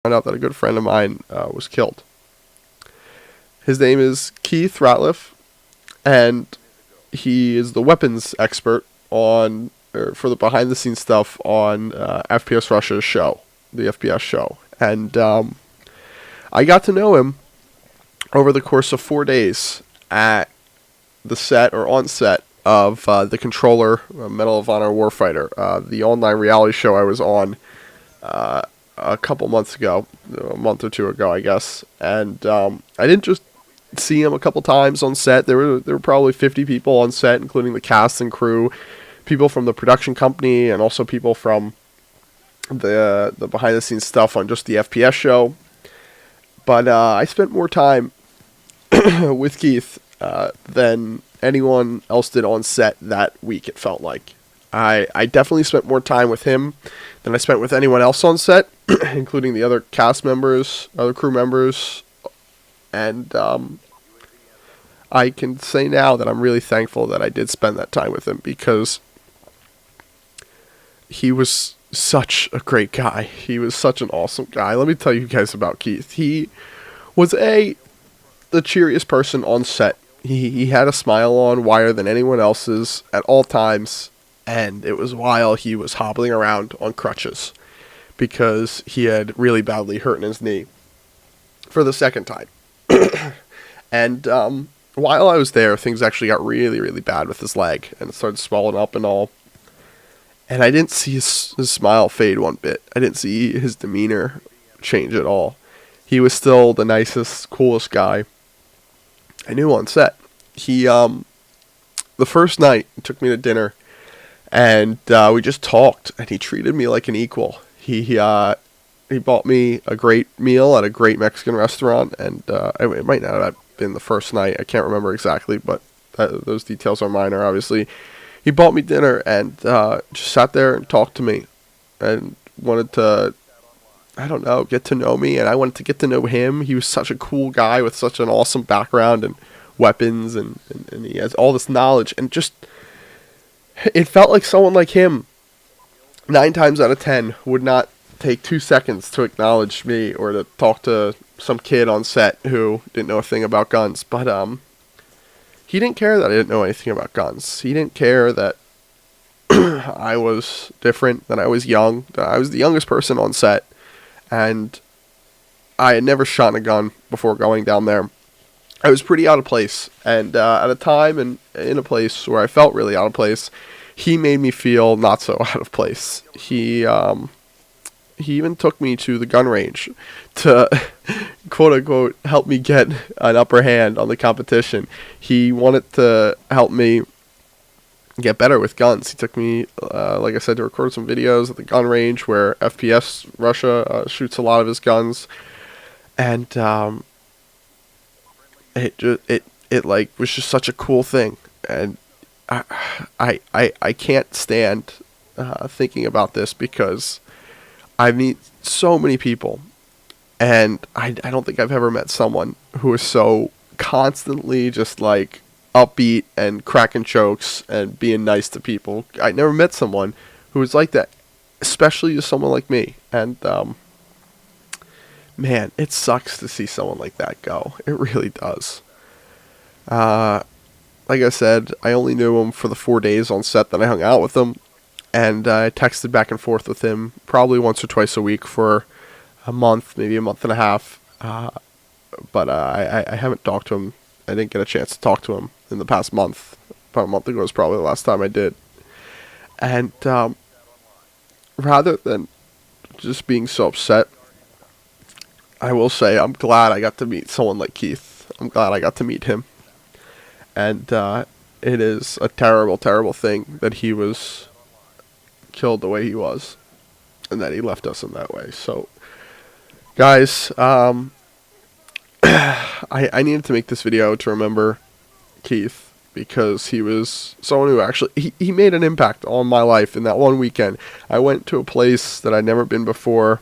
found out that a good friend of mine was killed. His name is Keith Ratliff, and he is the weapons expert for the behind the scenes stuff on FPS Russia's show, the FPS show. And I got to know him over the course of 4 days at the set or on set of the Controller Medal of Honor Warfighter, the online reality show I was on a couple months ago, a month or two ago, I guess. And I didn't just see him a couple times on set. There were probably 50 people on set, including the cast and crew, people from the production company, and also people from the behind the scenes stuff on just the FPS show. But I spent more time with Keith than anyone else did on set that week, it felt like. I definitely spent more time with him than I spent with anyone else on set, including the other cast members, other crew members. And I can say now that I'm really thankful that I did spend that time with him, because he was such a great guy. He was such an awesome guy. Let me tell you guys about Keith. He was the cheeriest person on set. He had a smile on wider than anyone else's at all times, and it was while he was hobbling around on crutches because he had really badly hurt his knee for the second time. And while I was there, things actually got really, really bad with his leg, and it started swelling up and all. And I didn't see his smile fade one bit. I didn't see his demeanor change at all. He was still the nicest, coolest guy I knew on set. He, the first night, he took me to dinner, and we just talked, and he treated me like an equal. He bought me a great meal at a great Mexican restaurant, and it might not have been the first night. I can't remember exactly, but those details are minor, obviously. He bought me dinner and just sat there and talked to me and wanted to, I don't know, get to know me, and I wanted to get to know him. He was such a cool guy with such an awesome background and weapons, and he has all this knowledge, and just, it felt like someone like him, 9 times out of 10, would not take 2 seconds to acknowledge me or to talk to some kid on set who didn't know a thing about guns. But he didn't care that I didn't know anything about guns. He didn't care that I was different, that I was young, that I was the youngest person on set, and I had never shot a gun before going down there. I was pretty out of place, and at a time and in a place where I felt really out of place, he made me feel not so out of place. He even took me to the gun range to, quote unquote, help me get an upper hand on the competition. He wanted to help me get better with guns. He took me, like I said, to record some videos at the gun range where FPS Russia shoots a lot of his guns. And it like was just such a cool thing. And I can't stand thinking about this, because I meet so many people, and I don't think I've ever met someone who is so constantly just like upbeat and cracking jokes and being nice to people. I never met someone who was like that, especially to someone like me. And man, it sucks to see someone like that go. It really does. Like I said, I only knew him for the 4 days on set that I hung out with him. And I texted back and forth with him probably once or twice a week for a month, maybe a month and a half. But I haven't talked to him. I didn't get a chance to talk to him in the past month. About a month ago was probably the last time I did. And rather than just being so upset, I will say I'm glad I got to meet someone like Keith. I'm glad I got to meet him. And it is a terrible, terrible thing that he was killed the way he was, and that he left us in that way. So guys, I needed to make this video to remember Keith, because he was someone who actually he made an impact on my life in that one weekend. I went to a place that I'd never been before,